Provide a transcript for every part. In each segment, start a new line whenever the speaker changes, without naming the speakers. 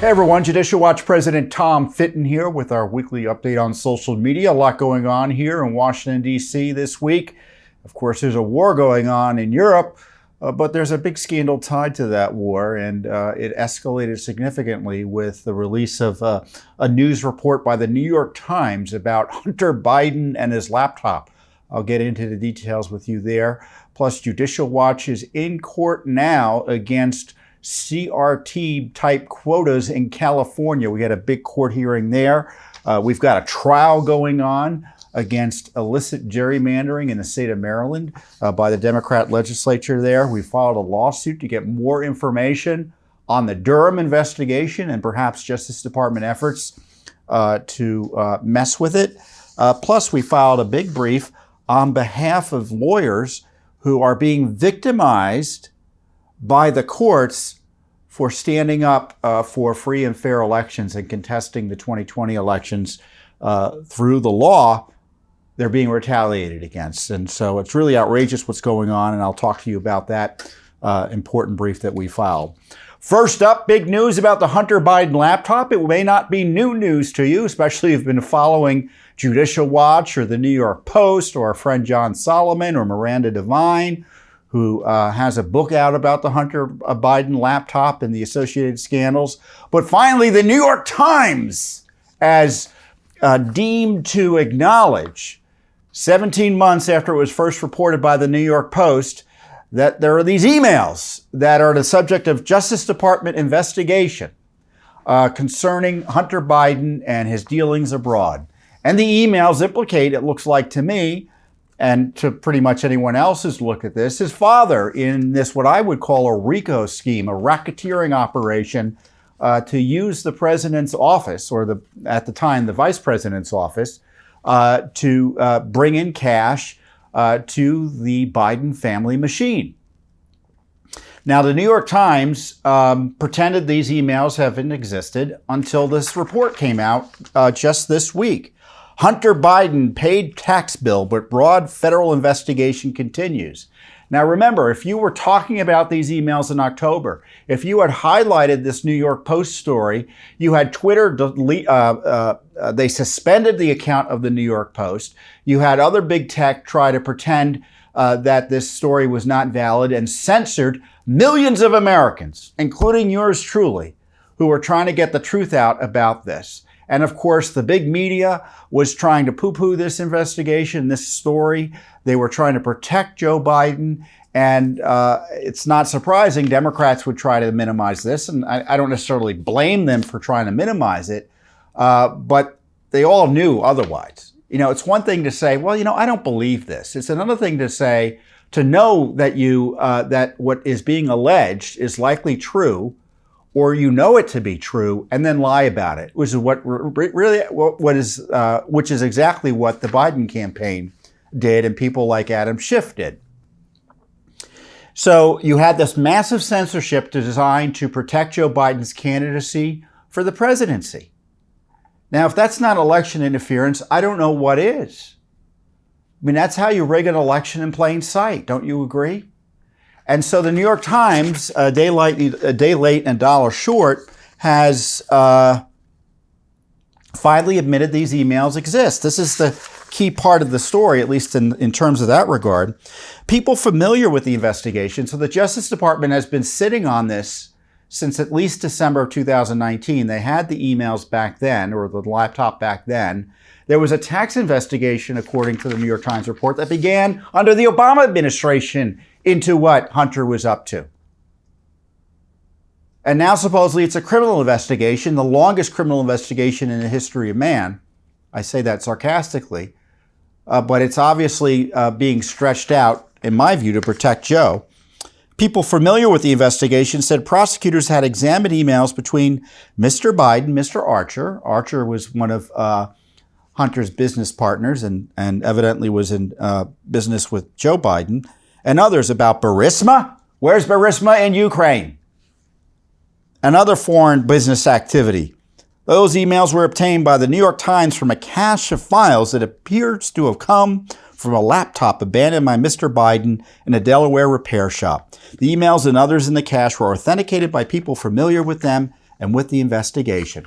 Hey everyone, Judicial Watch President Tom Fitton here with our weekly update on social media. A lot going on here in Washington, D.C. this week. Of course, there's a war going on in Europe, but there's a big scandal tied to that war, and it escalated significantly with the release of a news report by the New York Times about Hunter Biden and his laptop. I'll get into the details with you there. Plus, Judicial Watch is in court now against CRT-type quotas in California. We had a big court hearing there. We've got a trial going on against illicit gerrymandering in the state of Maryland by the Democrat legislature there. We filed a lawsuit to get more information on the Durham investigation and perhaps Justice Department efforts to mess with it. Plus, we filed a big brief on behalf of lawyers who are being victimized by the courts for standing up for free and fair elections and contesting the 2020 elections through the law. They're being retaliated against. And so it's really outrageous what's going on, and I'll talk to you about that important brief that we filed. First up, big news about the Hunter Biden laptop. It may not be new news to you, especially if you've been following Judicial Watch or the New York Post or our friend John Solomon or Miranda Devine, who has a book out about the Hunter Biden laptop and the associated scandals. But finally, the New York Times has deemed to acknowledge, 17 months after it was first reported by the New York Post, that there are these emails that are the subject of Justice Department investigation concerning Hunter Biden and his dealings abroad. And the emails implicate, it looks like to me, and to pretty much anyone else who's looked at this, his father in this, what I would call a RICO scheme, a racketeering operation to use the president's office, or at the time, the vice president's office, to bring in cash to the Biden family machine. Now, the New York Times pretended these emails haven't existed until this report came out just this week. Hunter Biden paid tax bill, but broad federal investigation continues. Now, remember, if you were talking about these emails in October, if you had highlighted this New York Post story, you had Twitter they suspended the account of the New York Post. You had other big tech try to pretend that this story was not valid and censored millions of Americans, including yours truly, who were trying to get the truth out about this. And of course, the big media was trying to poo-poo this investigation, this story. They were trying to protect Joe Biden. And it's not surprising Democrats would try to minimize this. And I don't necessarily blame them for trying to minimize it, but they all knew otherwise. You know, it's one thing to say, well, you know, I don't believe this. It's another thing to say, to know that that what is being alleged is likely true, or you know it to be true, and then lie about it, which is which is exactly what the Biden campaign did, and people like Adam Schiff did. So you had this massive censorship designed to protect Joe Biden's candidacy for the presidency. Now, if that's not election interference, I don't know what is. I mean, that's how you rig an election in plain sight. Don't you agree? And so the New York Times, a day late and a dollar short, has finally admitted these emails exist. This is the key part of the story, at least in terms of that regard. People familiar with the investigation, so the Justice Department has been sitting on this since at least December of 2019. They had the emails back then, or the laptop back then. There was a tax investigation, according to the New York Times report, that began under the Obama administration into what Hunter was up to. And now supposedly it's a criminal investigation, the longest criminal investigation in the history of man. I say that sarcastically, but it's obviously being stretched out, in my view, to protect Joe. People familiar with the investigation said prosecutors had examined emails between Mr. Biden, Mr. Archer. Archer was one of Hunter's business partners and evidently was in business with Joe Biden, and others about Burisma. Where's Burisma in Ukraine? And other foreign business activity. Those emails were obtained by the New York Times from a cache of files that appears to have come from a laptop abandoned by Mr. Biden in a Delaware repair shop. The emails and others in the cache were authenticated by people familiar with them and with the investigation.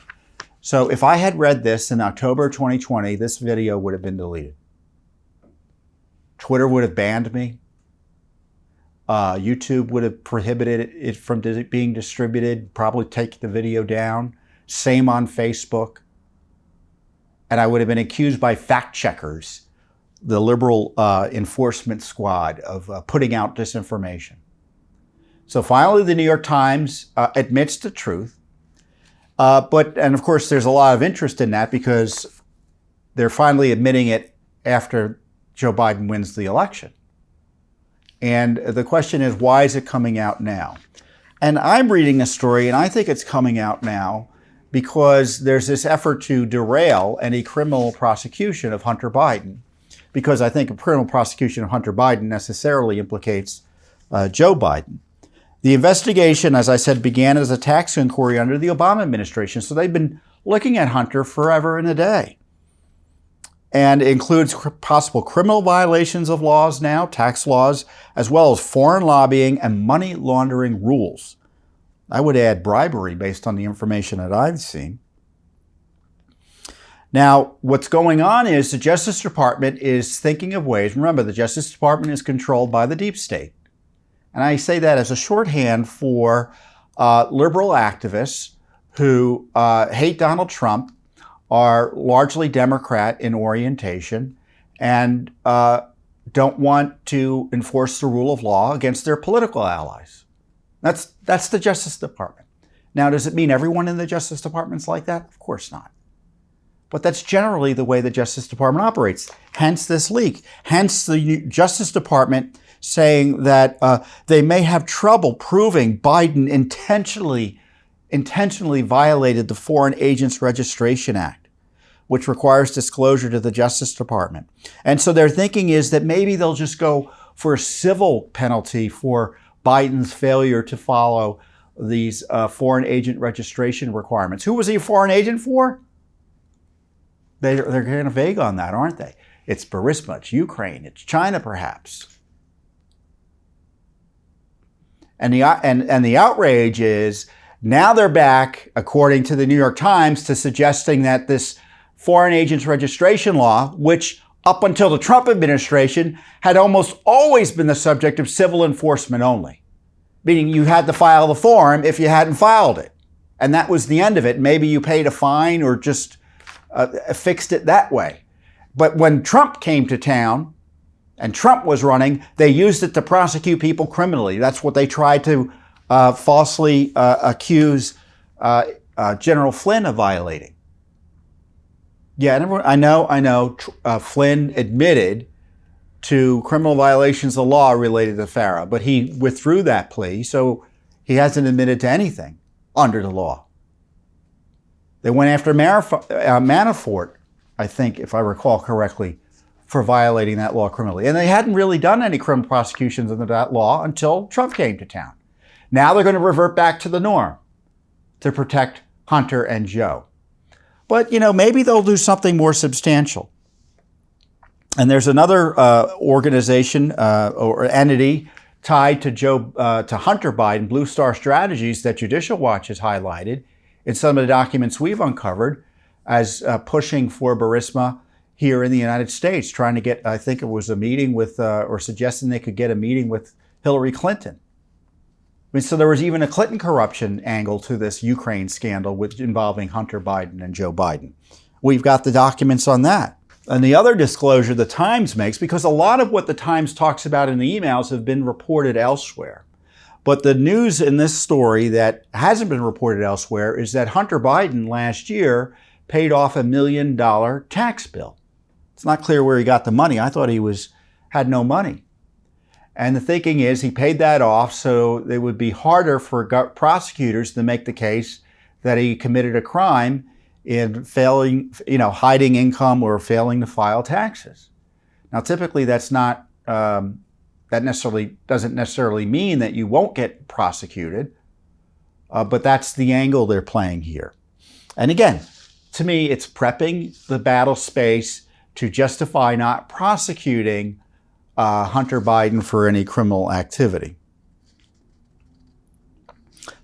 So if I had read this in October 2020, this video would have been deleted. Twitter would have banned me. YouTube would have prohibited it from being distributed, probably take the video down. Same on Facebook. And I would have been accused by fact checkers, the liberal enforcement squad, of putting out disinformation. So finally, the New York Times admits the truth. And of course, there's a lot of interest in that because they're finally admitting it after Joe Biden wins the election. And the question is, why is it coming out now? And I'm reading a story, and I think it's coming out now because there's this effort to derail any criminal prosecution of Hunter Biden, because I think a criminal prosecution of Hunter Biden necessarily implicates Joe Biden. The investigation, as I said, began as a tax inquiry under the Obama administration. So they've been looking at Hunter forever and a day. And it includes possible criminal violations of laws now, tax laws, as well as foreign lobbying and money laundering rules. I would add bribery based on the information that I've seen. Now, what's going on is the Justice Department is thinking of ways. Remember, the Justice Department is controlled by the deep state. And I say that as a shorthand for liberal activists who hate Donald Trump, are largely Democrat in orientation, and don't want to enforce the rule of law against their political allies. That's the Justice Department. Now, does it mean everyone in the Justice Department's like that? Of course not. But that's generally the way the Justice Department operates. Hence this leak. Hence the Justice Department saying that they may have trouble proving Biden intentionally violated the Foreign Agents Registration Act, which requires disclosure to the Justice Department. And so their thinking is that maybe they'll just go for a civil penalty for Biden's failure to follow these foreign agent registration requirements. Who was he a foreign agent for? They're kind of vague on that, aren't they? It's Burisma, it's Ukraine, it's China perhaps. And the outrage is now they're back, according to the New York Times, to suggesting that this foreign agents registration law, which up until the Trump administration had almost always been the subject of civil enforcement only, meaning you had to file the form if you hadn't filed it. And that was the end of it. Maybe you paid a fine or just fixed it that way. But when Trump came to town and Trump was running, they used it to prosecute people criminally. That's what they tried to falsely accuse General Flynn of violating. Yeah, I know. Flynn admitted to criminal violations of law related to FARA, but he withdrew that plea, so he hasn't admitted to anything under the law. They went after Manafort, I think, if I recall correctly, for violating that law criminally. And they hadn't really done any criminal prosecutions under that law until Trump came to town. Now they're going to revert back to the norm to protect Hunter and Joe. But, maybe they'll do something more substantial. And there's another organization or entity tied to Hunter Biden, Blue Star Strategies, that Judicial Watch has highlighted in some of the documents we've uncovered as pushing for Burisma here in the United States, trying to get, I think it was a meeting with, or suggesting they could get a meeting with Hillary Clinton. So there was even a Clinton corruption angle to this Ukraine scandal involving Hunter Biden and Joe Biden. We've got the documents on that. And the other disclosure the Times makes, because a lot of what the Times talks about in the emails have been reported elsewhere. But the news in this story that hasn't been reported elsewhere is that Hunter Biden last year paid off $1 million tax bill. It's not clear where he got the money. I thought he had no money. And the thinking is he paid that off so it would be harder for prosecutors to make the case that he committed a crime in hiding income or failing to file taxes. Now, typically that's not, doesn't necessarily mean that you won't get prosecuted, but that's the angle they're playing here. And again, to me, it's prepping the battle space to justify not prosecuting Hunter Biden for any criminal activity.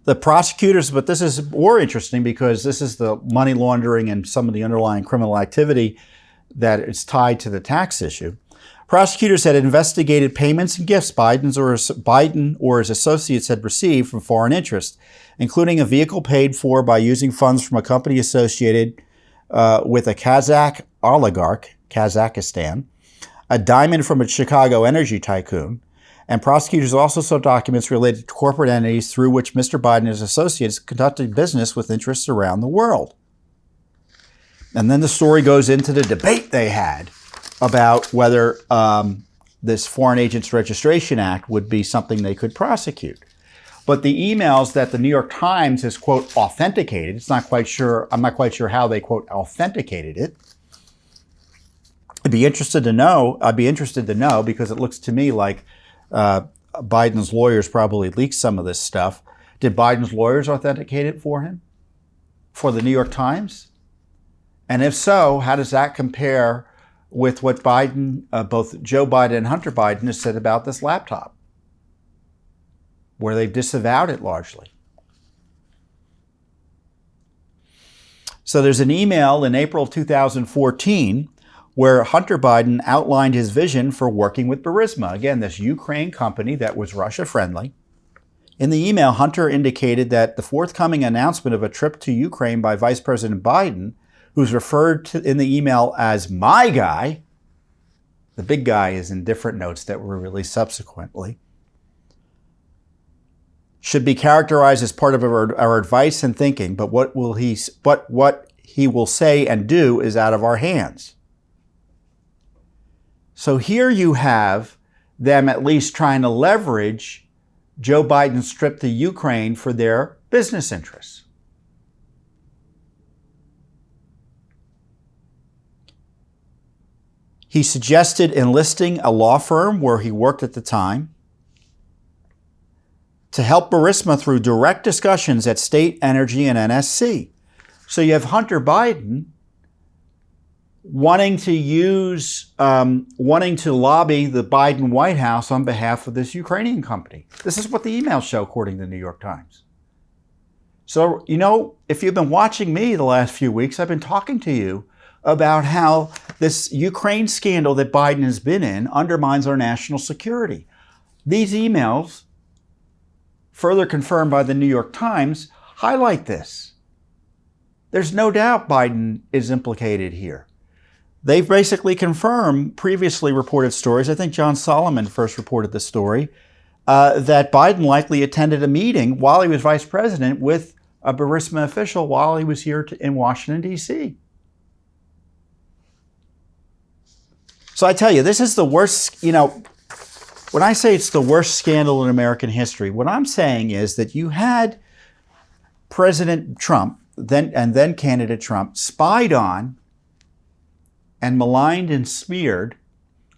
The prosecutors, but this is more interesting because this is the money laundering and some of the underlying criminal activity that is tied to the tax issue. Prosecutors had investigated payments and gifts Biden or his associates had received from foreign interests, including a vehicle paid for by using funds from a company associated with a Kazakh oligarch, Kazakhstan, a diamond from a Chicago energy tycoon, and prosecutors also saw documents related to corporate entities through which Mr. Biden and his associates conducted business with interests around the world. And then the story goes into the debate they had about whether this Foreign Agents Registration Act would be something they could prosecute. But the emails that the New York Times has, quote, authenticated, I'm not quite sure how they, quote, authenticated it. I'd be interested to know because it looks to me like Biden's lawyers probably leaked some of this stuff. Did Biden's lawyers authenticate it for him? For the New York Times? And if so, how does that compare with what both Joe Biden and Hunter Biden have said about this laptop, where they've disavowed it largely? So there's an email in April of 2014 where Hunter Biden outlined his vision for working with Burisma, again, this Ukraine company that was Russia-friendly. In the email, Hunter indicated that the forthcoming announcement of a trip to Ukraine by Vice President Biden, who's referred to in the email as my guy, the big guy is in different notes that were released subsequently, should be characterized as part of our advice and thinking, but what he will say and do is out of our hands. So here you have them at least trying to leverage Joe Biden's trip to Ukraine for their business interests. He suggested enlisting a law firm where he worked at the time to help Burisma through direct discussions at State Energy and NSC. So you have Hunter Biden wanting to lobby the Biden White House on behalf of this Ukrainian company. This is what the emails show, according to the New York Times. So, if you've been watching me the last few weeks, I've been talking to you about how this Ukraine scandal that Biden has been in undermines our national security. These emails, further confirmed by the New York Times, highlight this. There's no doubt Biden is implicated here. They've basically confirmed previously reported stories. I think John Solomon first reported the story, that Biden likely attended a meeting while he was vice president with a Burisma official while he was here in Washington, D.C. So I tell you, this is the worst, when I say it's the worst scandal in American history, what I'm saying is that you had President Trump, then candidate Trump, spied on and maligned and smeared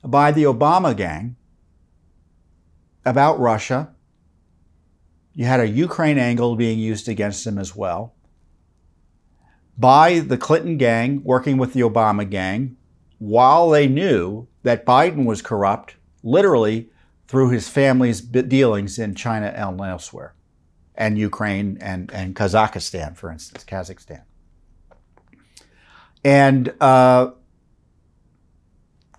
by the Obama gang about Russia. You had a Ukraine angle being used against him as well. By the Clinton gang working with the Obama gang, while they knew that Biden was corrupt, literally through his family's dealings in China and elsewhere, and Ukraine and Kazakhstan, for instance, Kazakhstan. And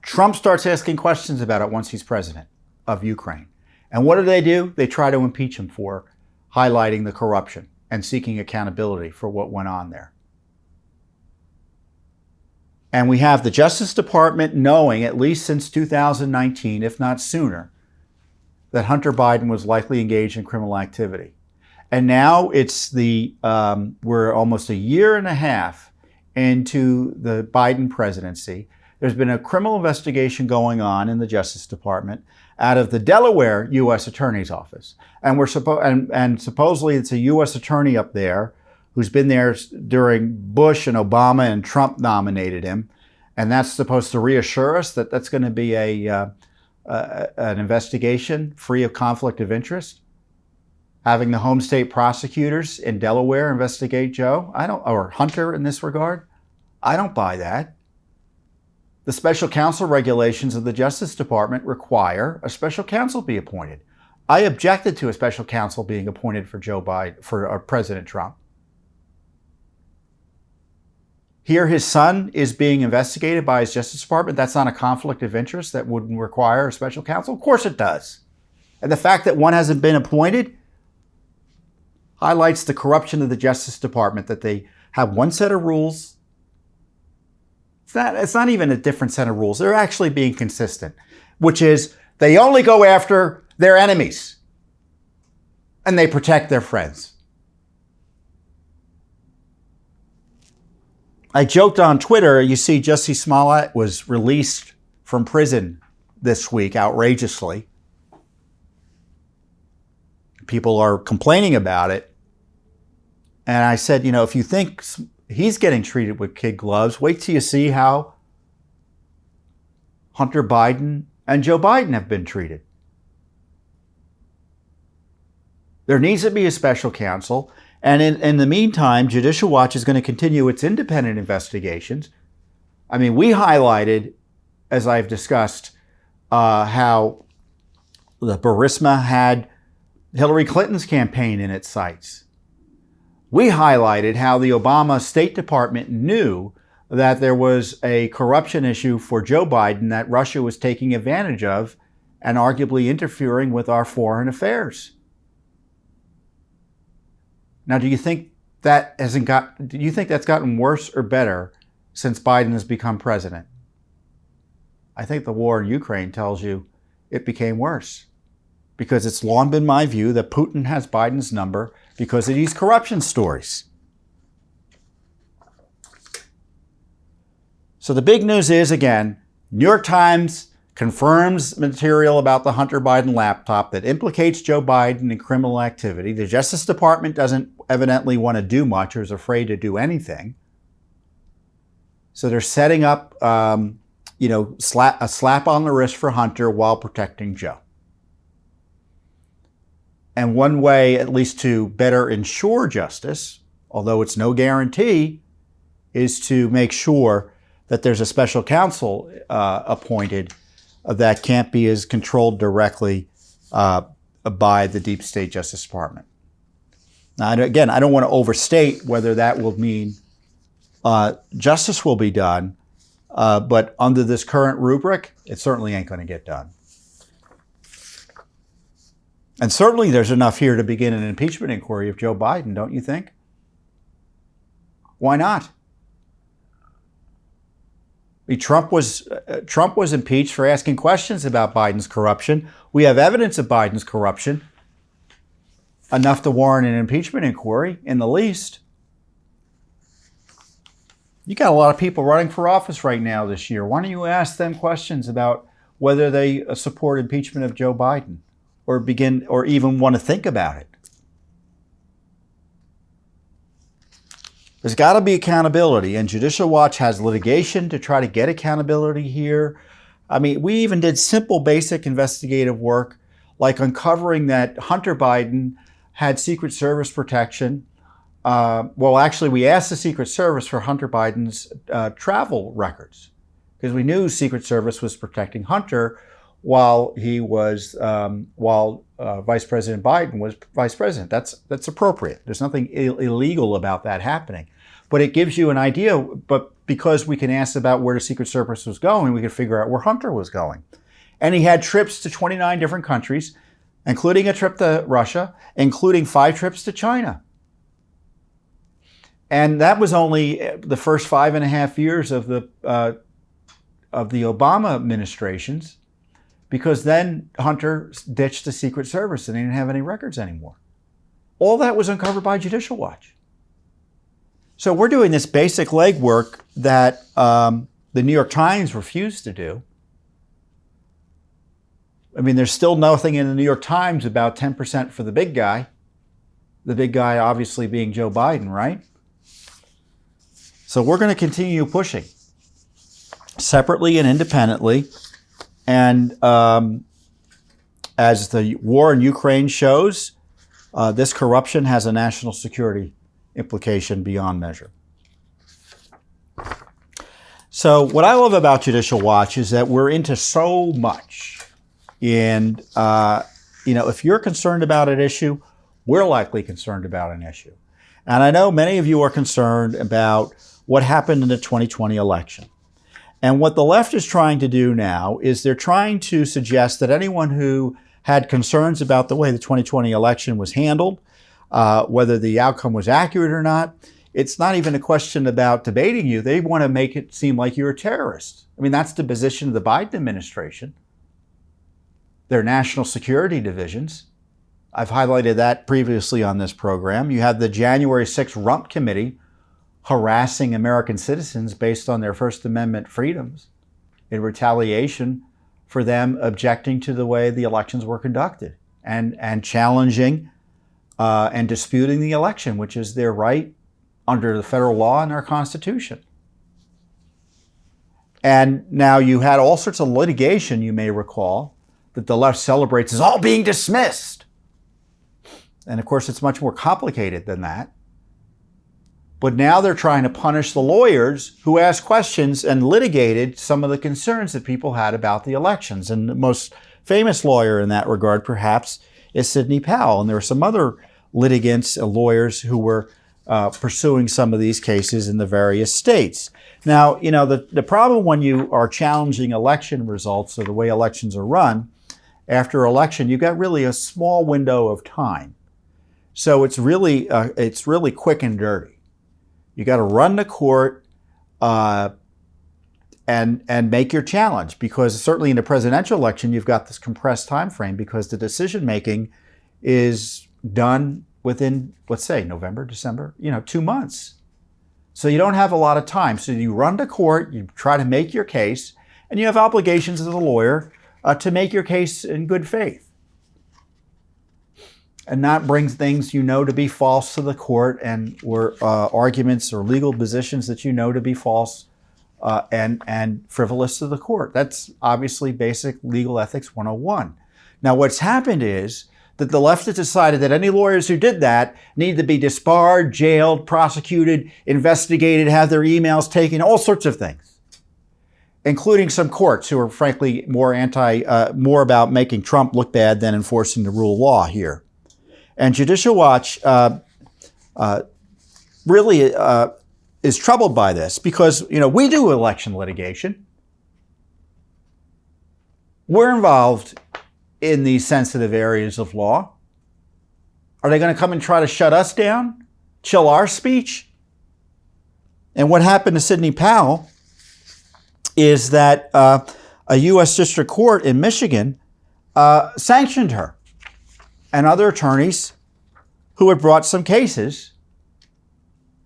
Trump starts asking questions about it once he's president of Ukraine. And what do? They try to impeach him for highlighting the corruption and seeking accountability for what went on there. And we have the Justice Department knowing, at least since 2019, if not sooner, that Hunter Biden was likely engaged in criminal activity. And now we're almost a year and a half into the Biden presidency. There's been a criminal investigation going on in the Justice Department out of the Delaware U.S. Attorney's Office. And supposedly it's a U.S. attorney up there who's been there during Bush and Obama and Trump nominated him. And that's supposed to reassure us that that's going to be an investigation free of conflict of interest. Having the home state prosecutors in Delaware investigate Joe, or Hunter in this regard, I don't buy that. The special counsel regulations of the Justice Department require a special counsel be appointed. I objected to a special counsel being appointed for Joe Biden, for President Trump. Here, his son is being investigated by his Justice Department. That's not a conflict of interest that wouldn't require a special counsel? Of course it does. And the fact that one hasn't been appointed highlights the corruption of the Justice Department, that they have one set of rules. It's not even a different set of rules. They're actually being consistent, which is they only go after their enemies and they protect their friends. I joked on Twitter, you see Jussie Smollett was released from prison this week, outrageously. People are complaining about it. And I said, if you think he's getting treated with kid gloves, wait till you see how Hunter Biden and Joe Biden have been treated. There needs to be a special counsel. And in the meantime, Judicial Watch is going to continue its independent investigations. I mean, we highlighted, as I've discussed, how the Burisma had Hillary Clinton's campaign in its sights. We highlighted how the Obama State Department knew that there was a corruption issue for Joe Biden that Russia was taking advantage of and arguably interfering with our foreign affairs. Now, do you think that's gotten worse or better since Biden has become president? I think the war in Ukraine tells you it became worse, because it's long been my view that Putin has Biden's number because of these corruption stories. So the big news is, again, New York Times confirms material about the Hunter Biden laptop that implicates Joe Biden in criminal activity. The Justice Department doesn't evidently want to do much or is afraid to do anything. So they're setting up, a slap on the wrist for Hunter while protecting Joe. And one way, at least to better ensure justice, although it's no guarantee, is to make sure that there's a special counsel appointed that can't be as controlled directly by the deep state Justice Department. Now, again, I don't want to overstate whether that will mean justice will be done, but under this current rubric, it certainly ain't going to get done. And certainly there's enough here to begin an impeachment inquiry of Joe Biden, don't you think? Why not? Trump was impeached for asking questions about Biden's corruption. We have evidence of Biden's corruption, enough to warrant an impeachment inquiry, in the least. You got a lot of people running for office right now this year. Why don't you ask them questions about whether they support impeachment of Joe Biden, or even want to think about it? There's got to be accountability, and Judicial Watch has litigation to try to get accountability here. I mean, we even did simple, basic investigative work, like uncovering that Hunter Biden had Secret Service protection. Actually, we asked the Secret Service for Hunter Biden's travel records, because we knew Secret Service was protecting Hunter while he was Vice President Biden was vice president. That's appropriate. There's nothing illegal about that happening. But it gives you an idea, but because we can ask about where the Secret Service was going, we can figure out where Hunter was going. And he had trips to 29 different countries, including a trip to Russia, including 5 trips to China. And that was only the first 5.5 years of the Obama administrations, because then Hunter ditched the Secret Service and they didn't have any records anymore. All that was uncovered by Judicial Watch. So we're doing this basic legwork that the New York Times refused to do. I mean, there's still nothing in the New York Times about 10% for the big guy. The big guy obviously being Joe Biden, right? So we're going to continue pushing separately and independently. And as the war in Ukraine shows, this corruption has a national security implication beyond measure. So what I love about Judicial Watch is that we're into so much in if you're concerned about an issue, we're likely concerned about an issue. And I know many of you are concerned about what happened in the 2020 election. And what the left is trying to do now is they're trying to suggest that anyone who had concerns about the way the 2020 election was handled, whether the outcome was accurate or not, it's not even a question about debating you. They want to make it seem like you're a terrorist. I mean, that's the position of the Biden administration. Their national security divisions. I've highlighted that previously on this program. You have the January 6th Rump Committee harassing American citizens based on their First Amendment freedoms in retaliation for them objecting to the way the elections were conducted and challenging and disputing the election, which is their right under the federal law and our Constitution. And now you had all sorts of litigation, you may recall, that the left celebrates as all being dismissed. And of course, it's much more complicated than that. But now they're trying to punish the lawyers who asked questions and litigated some of the concerns that people had about the elections. And the most famous lawyer in that regard, perhaps, is Sidney Powell. And there are some other litigants, lawyers, who were pursuing some of these cases in the various states. Now, the problem when you are challenging election results or the way elections are run, after election, you've got really a small window of time. So it's really quick and dirty. You got to run to court and make your challenge, because certainly in the presidential election, you've got this compressed time frame because the decision making is done within, let's say, November, December, 2 months. So you don't have a lot of time. So you run to court, you try to make your case, and you have obligations as a lawyer to make your case in good faith and not bring things to be false to the court or arguments or legal positions that to be false and frivolous to the court. That's obviously basic legal ethics 101. Now, what's happened is that the left has decided that any lawyers who did that need to be disbarred, jailed, prosecuted, investigated, have their emails taken, all sorts of things, including some courts who are frankly more about making Trump look bad than enforcing the rule of law here. And Judicial Watch really is troubled by this because, we do election litigation. We're involved in these sensitive areas of law. Are they going to come and try to shut us down, chill our speech? And what happened to Sidney Powell is that a U.S. District Court in Michigan sanctioned her and other attorneys who had brought some cases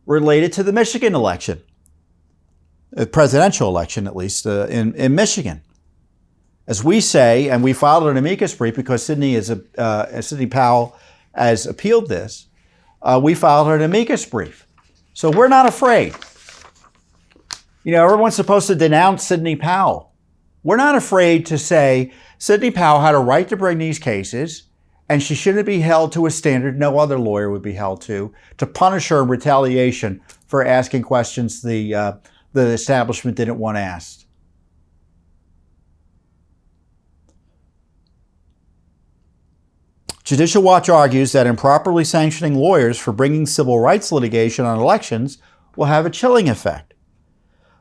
related to the Michigan election, the presidential election at least, in Michigan. As we say, and we filed an amicus brief because Sidney Powell has appealed this, we filed an amicus brief. So we're not afraid. Everyone's supposed to denounce Sidney Powell. We're not afraid to say Sidney Powell had a right to bring these cases, and she shouldn't be held to a standard no other lawyer would be held to punish her in retaliation for asking questions the establishment didn't want asked. Judicial Watch argues that improperly sanctioning lawyers for bringing civil rights litigation on elections will have a chilling effect.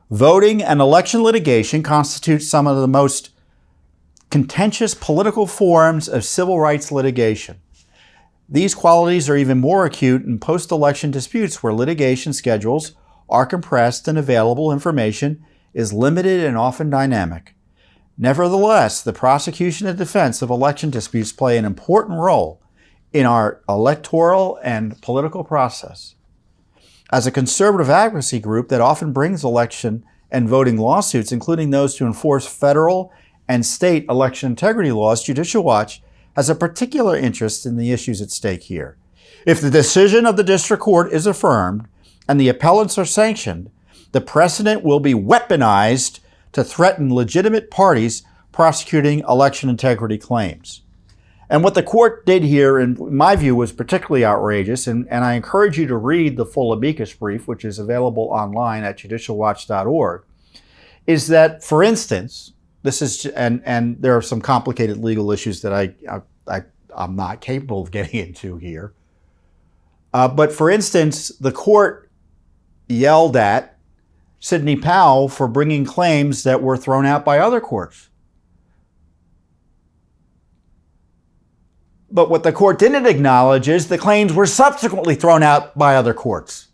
Voting and election litigation constitute some of the most contentious political forms of civil rights litigation. These qualities are even more acute in post-election disputes where litigation schedules are compressed and available information is limited and often dynamic. Nevertheless, the prosecution and defense of election disputes play an important role in our electoral and political process. As a conservative advocacy group that often brings election and voting lawsuits, including those to enforce federal and state election integrity laws, Judicial Watch has a particular interest in the issues at stake here. If the decision of the district court is affirmed and the appellants are sanctioned, the precedent will be weaponized to threaten legitimate parties prosecuting election integrity claims. And what the court did here, in my view, was particularly outrageous, and I encourage you to read the full amicus brief, which is available online at judicialwatch.org, is that, for instance, this is, and there are some complicated legal issues that I'm not capable of getting into here. But for instance, the court yelled at Sidney Powell for bringing claims that were thrown out by other courts. But what the court didn't acknowledge is the claims were subsequently thrown out by other courts.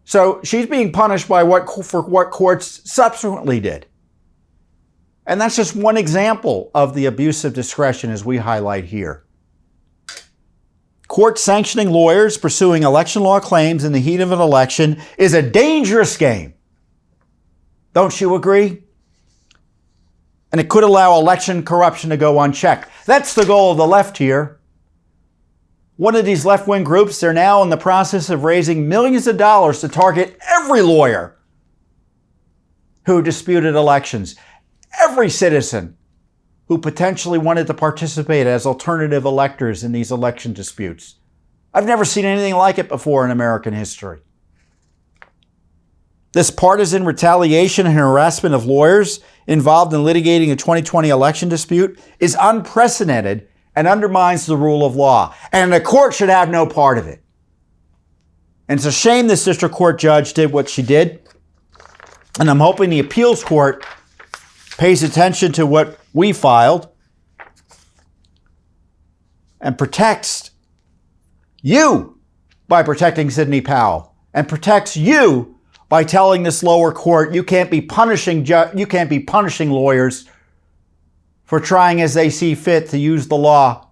So she's being punished for what courts subsequently did. And that's just one example of the abuse of discretion as we highlight here. Court sanctioning lawyers pursuing election law claims in the heat of an election is a dangerous game. Don't you agree? And it could allow election corruption to go unchecked. That's the goal of the left here. One of these left-wing groups, they're now in the process of raising millions of dollars to target every lawyer who disputed elections, every citizen who potentially wanted to participate as alternative electors in these election disputes. I've never seen anything like it before in American history. This partisan retaliation and harassment of lawyers involved in litigating a 2020 election dispute is unprecedented and undermines the rule of law. And the court should have no part of it. And it's a shame this district court judge did what she did. And I'm hoping the appeals court pays attention to what we filed and protects you by protecting Sidney Powell, and protects you by telling this lower court you can't be punishing lawyers for trying as they see fit to use the law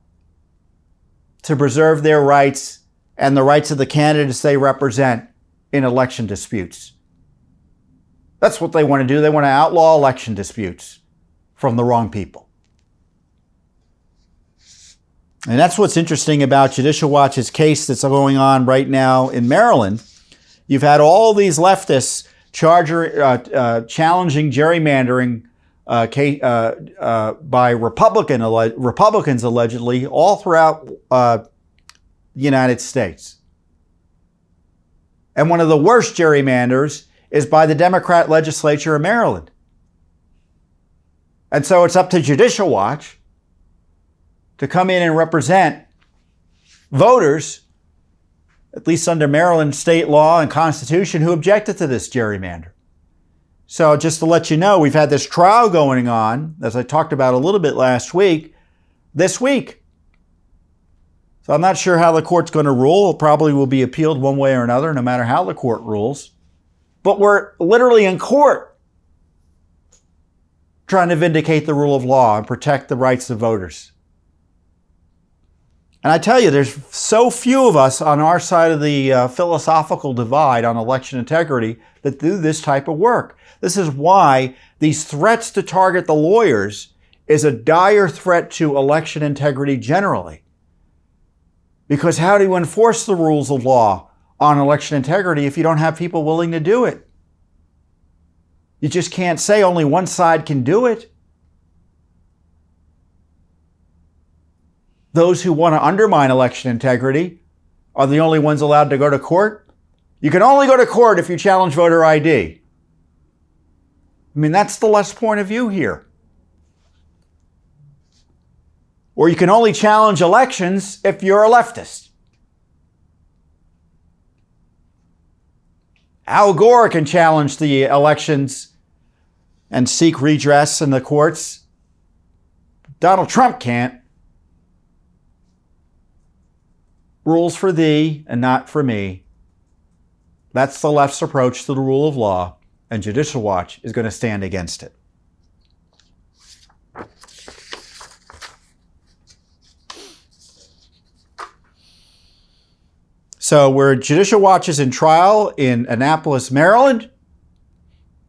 to preserve their rights and the rights of the candidates they represent in election disputes. That's what they want to do. They want to outlaw election disputes from the wrong people. And that's what's interesting about Judicial Watch's case that's going on right now in Maryland. You've had all these leftists challenging gerrymandering by Republicans allegedly all throughout the United States. And one of the worst gerrymanders is by the Democrat legislature of Maryland. And so it's up to Judicial Watch to come in and represent voters, at least under Maryland state law and constitution, who objected to this gerrymander. So just to let you know, we've had this trial going on, as I talked about a little bit last week, this week. So I'm not sure how the court's going to rule. It probably will be appealed one way or another, no matter how the court rules. But we're literally in court trying to vindicate the rule of law and protect the rights of voters. And I tell you, there's so few of us on our side of the philosophical divide on election integrity that do this type of work. This is why these threats to target the lawyers is a dire threat to election integrity generally. Because how do you enforce the rules of law on election integrity if you don't have people willing to do it? You just can't say only one side can do it. Those who want to undermine election integrity are the only ones allowed to go to court. You can only go to court if you challenge voter ID. I mean, that's the left's point of view here. Or you can only challenge elections if you're a leftist. Al Gore can challenge the elections and seek redress in the courts. Donald Trump can't. Rules for thee and not for me. That's the left's approach to the rule of law, and Judicial Watch is going to stand against it. So Judicial Watch is in trial in Annapolis, Maryland,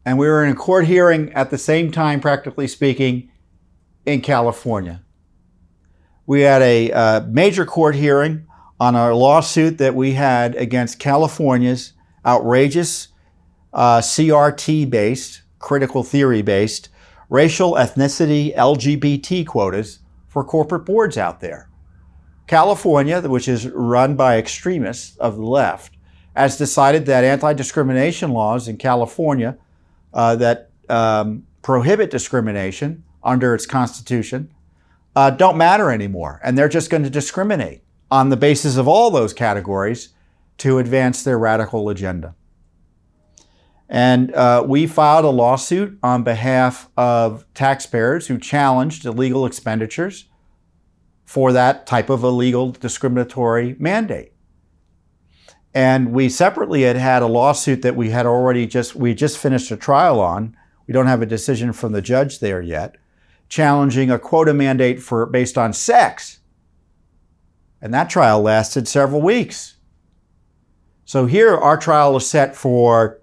and we were in a court hearing at the same time, practically speaking, in California. We had a major court hearing on our lawsuit that we had against California's outrageous CRT-based, critical theory-based, racial, ethnicity, LGBT quotas for corporate boards out there. California, which is run by extremists of the left, has decided that anti-discrimination laws in California that prohibit discrimination under its constitution don't matter anymore. And they're just going to discriminate on the basis of all those categories to advance their radical agenda. And we filed a lawsuit on behalf of taxpayers who challenged illegal expenditures for that type of illegal discriminatory mandate. And we separately had a lawsuit that we just finished a trial on. We don't have a decision from the judge there yet, challenging a quota mandate based on sex. And that trial lasted several weeks. So here our trial is set for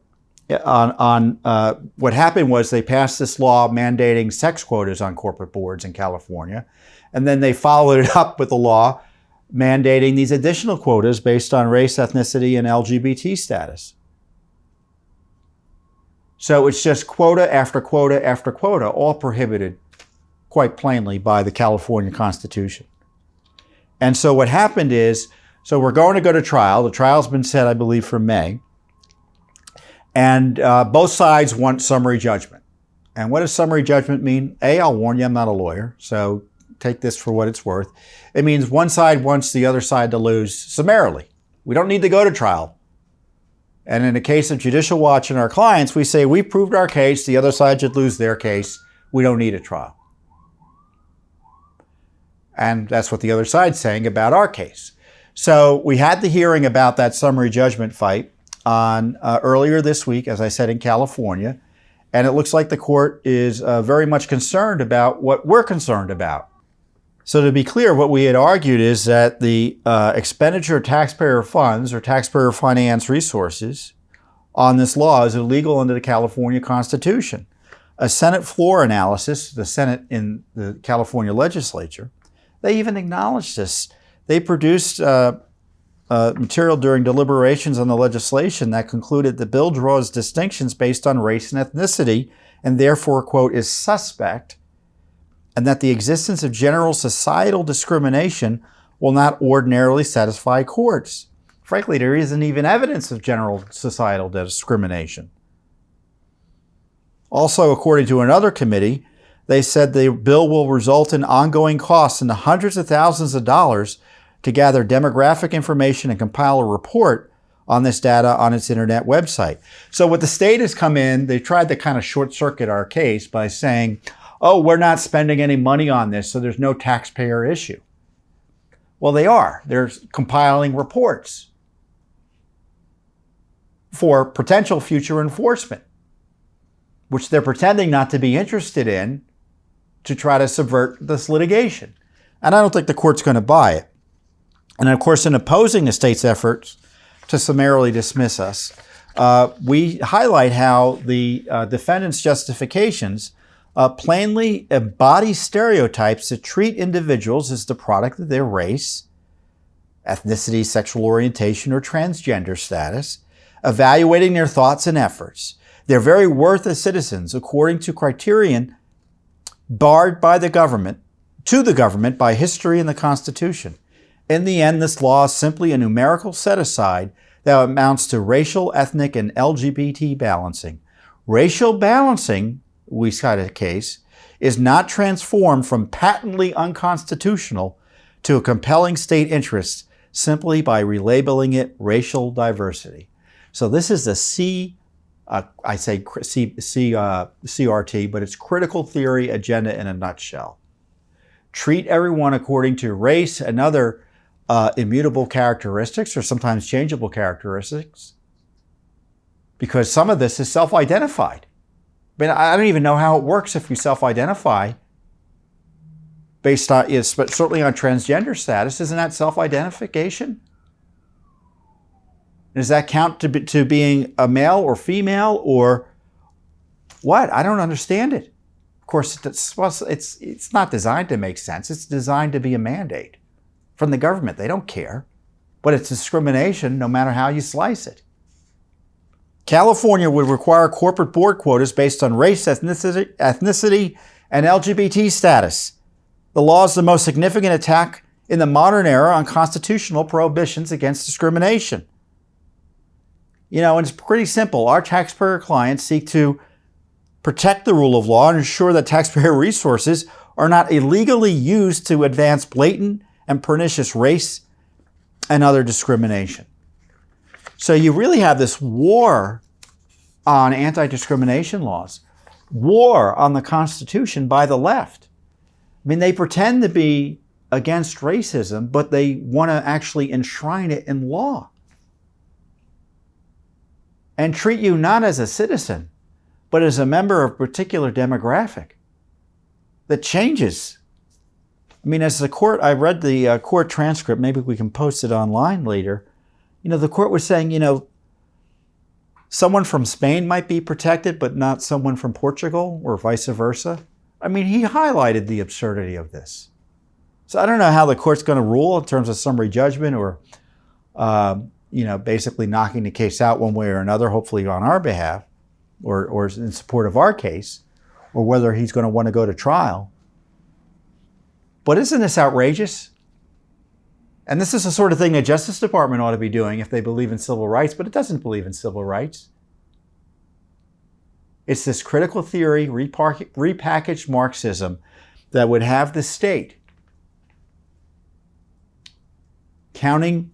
what happened was they passed this law mandating sex quotas on corporate boards in California. And then they followed it up with a law mandating these additional quotas based on race, ethnicity, and LGBT status. So it's just quota after quota after quota, all prohibited quite plainly by the California Constitution. And so what happened is, so we're going to go to trial. The trial's been set, I believe, for May. And both sides want summary judgment. And what does summary judgment mean? I'll warn you, I'm not a lawyer, so take this for what it's worth. It means one side wants the other side to lose summarily. We don't need to go to trial. And in the case of Judicial Watch and our clients, we say we proved our case, the other side should lose their case. We don't need a trial. And that's what the other side's saying about our case. So we had the hearing about that summary judgment fight on earlier this week, as I said, in California. And it looks like the court is very much concerned about what we're concerned about. So to be clear, what we had argued is that the expenditure of taxpayer funds or taxpayer finance resources on this law is illegal under the California Constitution. A Senate floor analysis, the Senate in the California legislature, they even acknowledged this. They produced material during deliberations on the legislation that concluded the bill draws distinctions based on race and ethnicity and therefore, quote, is suspect, and that the existence of general societal discrimination will not ordinarily satisfy courts. Frankly, there isn't even evidence of general societal discrimination. Also, according to another committee, they said the bill will result in ongoing costs in the hundreds of thousands of dollars to gather demographic information and compile a report on this data on its internet website. So what the state has come in, they tried to kind of short circuit our case by saying, oh, we're not spending any money on this, so there's no taxpayer issue. Well, they are. They're compiling reports for potential future enforcement, which they're pretending not to be interested in to try to subvert this litigation. And I don't think the court's going to buy it. And of course, in opposing the state's efforts to summarily dismiss us, we highlight how the defendant's justifications plainly embody stereotypes that treat individuals as the product of their race, ethnicity, sexual orientation, or transgender status, evaluating their thoughts and efforts. Their very worth as citizens according to criterion barred by the government, to the government by history and the Constitution. In the end, this law is simply a numerical set-aside that amounts to racial, ethnic, and LGBT balancing. Racial balancing, we cite a case, is not transformed from patently unconstitutional to a compelling state interest simply by relabeling it racial diversity. So this is a CRT, but it's critical theory agenda in a nutshell. Treat everyone according to race and other immutable characteristics or sometimes changeable characteristics, because some of this is self-identified. I mean, I don't even know how it works if you self-identify based on, but certainly on transgender status. Isn't that self-identification? Does that count to being a male or female what? I don't understand it. Of course, it's not designed to make sense. It's designed to be a mandate from the government. They don't care. But it's discrimination no matter how you slice it. California would require corporate board quotas based on race, ethnicity, and LGBT status. The law is the most significant attack in the modern era on constitutional prohibitions against discrimination. You know, and it's pretty simple. Our taxpayer clients seek to protect the rule of law and ensure that taxpayer resources are not illegally used to advance blatant and pernicious race and other discrimination. So you really have this war on anti-discrimination laws, war on the Constitution by the left. I mean, they pretend to be against racism, but they want to actually enshrine it in law and treat you not as a citizen, but as a member of a particular demographic that changes. I mean, as the court, I read the court transcript, maybe we can post it online later. The court was saying, someone from Spain might be protected, but not someone from Portugal or vice versa. I mean, he highlighted the absurdity of this. So I don't know how the court's going to rule in terms of summary judgment or, basically knocking the case out one way or another, hopefully on our behalf or in support of our case, or whether he's going to want to go to trial. But isn't this outrageous? And this is the sort of thing the Justice Department ought to be doing if they believe in civil rights, but it doesn't believe in civil rights. It's this critical theory, repackaged Marxism that would have the state counting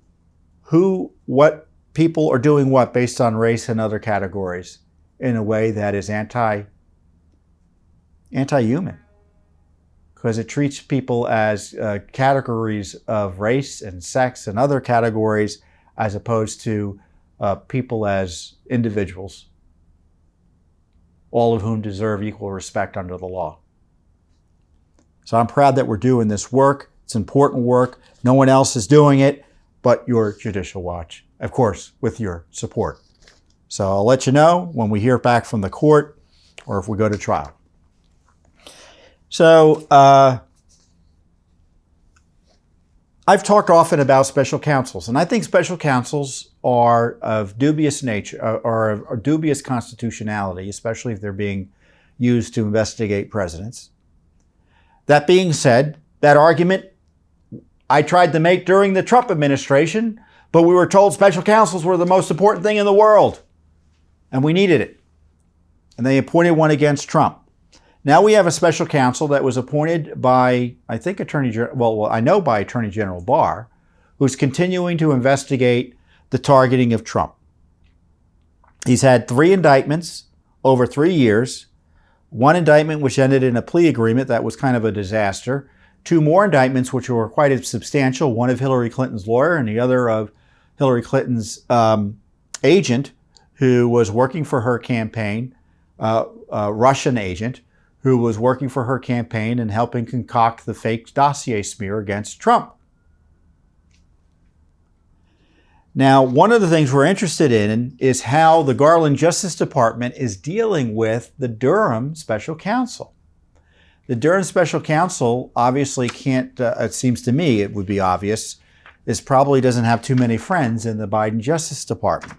what people are doing what based on race and other categories in a way that is anti-human. Because it treats people as categories of race and sex and other categories as opposed to people as individuals, all of whom deserve equal respect under the law. So I'm proud that we're doing this work. It's important work. No one else is doing it but your Judicial Watch, of course, with your support. So I'll let you know when we hear back from the court or if we go to trial. So I've talked often about special counsels, and I think special counsels are of dubious nature, or of dubious constitutionality, especially if they're being used to investigate presidents. That being said, that argument I tried to make during the Trump administration, but we were told special counsels were the most important thing in the world, and we needed it. And they appointed one against Trump. Now we have a special counsel that was appointed by, I think, I know by Attorney General Barr, who's continuing to investigate the targeting of Trump. He's had 3 indictments over 3 years, 1 indictment which ended in a plea agreement that was kind of a disaster, 2 more indictments which were quite substantial, one of Hillary Clinton's lawyer and the other of Hillary Clinton's agent who was working for her campaign, a Russian agent, who was working for her campaign and helping concoct the fake dossier smear against Trump. Now, one of the things we're interested in is how the Garland Justice Department is dealing with the Durham Special Counsel. The Durham Special Counsel obviously can't, it seems to me it would be obvious, probably doesn't have too many friends in the Biden Justice Department.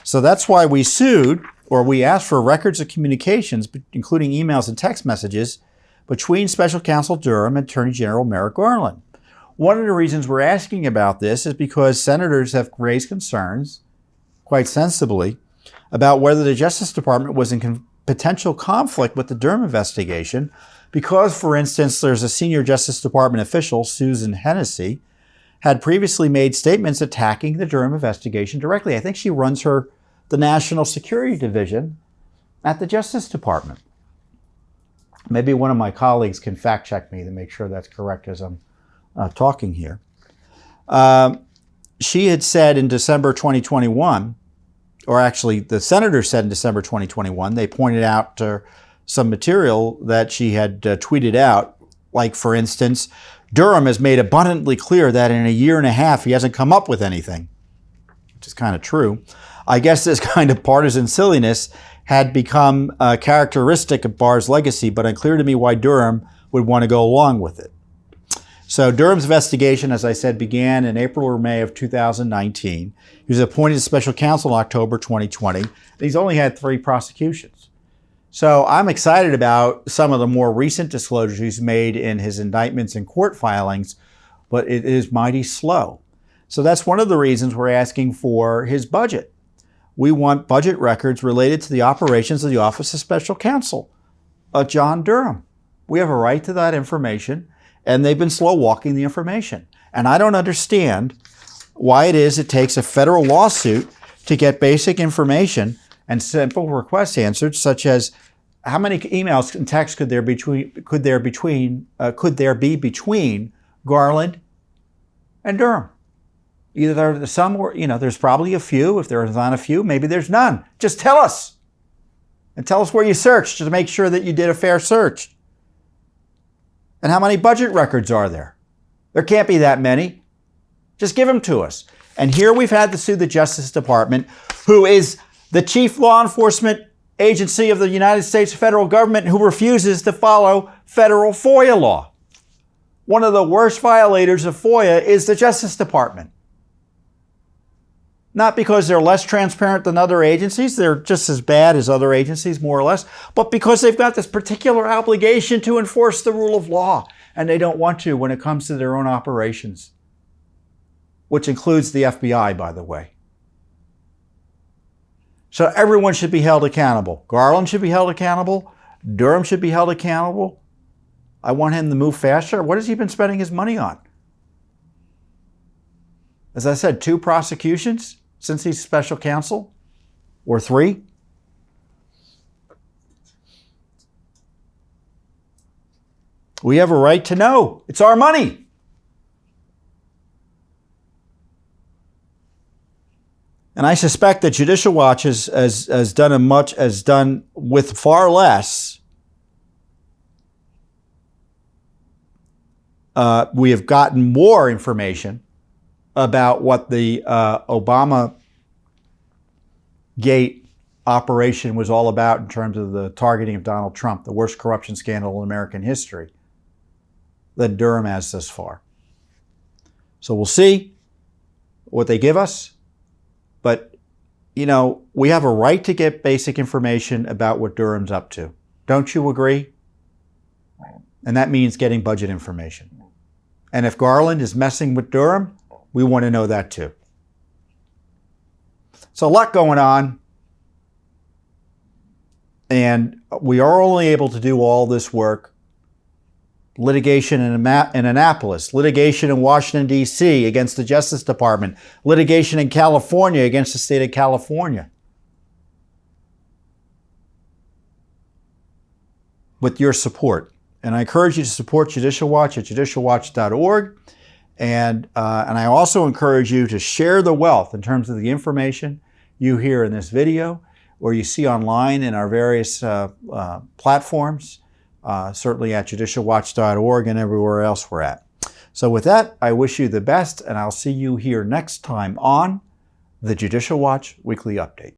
So that's why we sued, or we asked for records of communications, including emails and text messages, between Special Counsel Durham and Attorney General Merrick Garland. One of the reasons we're asking about this is because senators have raised concerns, quite sensibly, about whether the Justice Department was in potential conflict with the Durham investigation because, for instance, there's a senior Justice Department official, Susan Hennessy, had previously made statements attacking the Durham investigation directly. I think she runs the National Security Division at the Justice Department. Maybe one of my colleagues can fact check me to make sure that's correct as I'm talking here. She had said in December 2021, or actually the senator said in December 2021, they pointed out some material that she had tweeted out, like, for instance, Durham has made abundantly clear that in a year and a half he hasn't come up with anything, which is kind of true. I guess this kind of partisan silliness had become characteristic of Barr's legacy, but unclear to me why Durham would want to go along with it. So Durham's investigation, as I said, began in April or May of 2019. He was appointed as special counsel in October 2020. He's only had 3 prosecutions. So I'm excited about some of the more recent disclosures he's made in his indictments and court filings, but it is mighty slow. So that's one of the reasons we're asking for his budget. We want budget records related to the operations of the Office of Special Counsel, John Durham. We have a right to that information, and they've been slow walking the information. And I don't understand why it takes a federal lawsuit to get basic information and simple requests answered, such as how many emails and texts could there be between Garland and Durham? Either there are some, or there's probably a few. If there's not a few, maybe there's none. Just tell us, and tell us where you searched to make sure that you did a fair search. And how many budget records are there? There can't be that many. Just give them to us. And here we've had to sue the Justice Department, who is the chief law enforcement agency of the United States federal government, who refuses to follow federal FOIA law. One of the worst violators of FOIA is the Justice Department. Not because they're less transparent than other agencies, they're just as bad as other agencies, more or less, but because they've got this particular obligation to enforce the rule of law, and they don't want to when it comes to their own operations, which includes the FBI, by the way. So everyone should be held accountable. Garland should be held accountable. Durham should be held accountable. I want him to move faster. What has he been spending his money on? As I said, 2 prosecutions since he's special counsel, or 3. We have a right to know. It's our money. And I suspect that Judicial Watch has done with far less. We have gotten more information about what the Obama Gate operation was all about in terms of the targeting of Donald Trump, the worst corruption scandal in American history, than Durham has thus far. So we'll see what they give us. But, we have a right to get basic information about what Durham's up to. Don't you agree? And that means getting budget information. And if Garland is messing with Durham, we want to know that too. So a lot going on. And we are only able to do all this work. Litigation in Annapolis, litigation in Washington, D.C. against the Justice Department, litigation in California against the state of California. With your support. And I encourage you to support Judicial Watch at judicialwatch.org. And I also encourage you to share the wealth in terms of the information you hear in this video or you see online in our various platforms, certainly at judicialwatch.org and everywhere else we're at. So with that, I wish you the best, and I'll see you here next time on the Judicial Watch Weekly Update.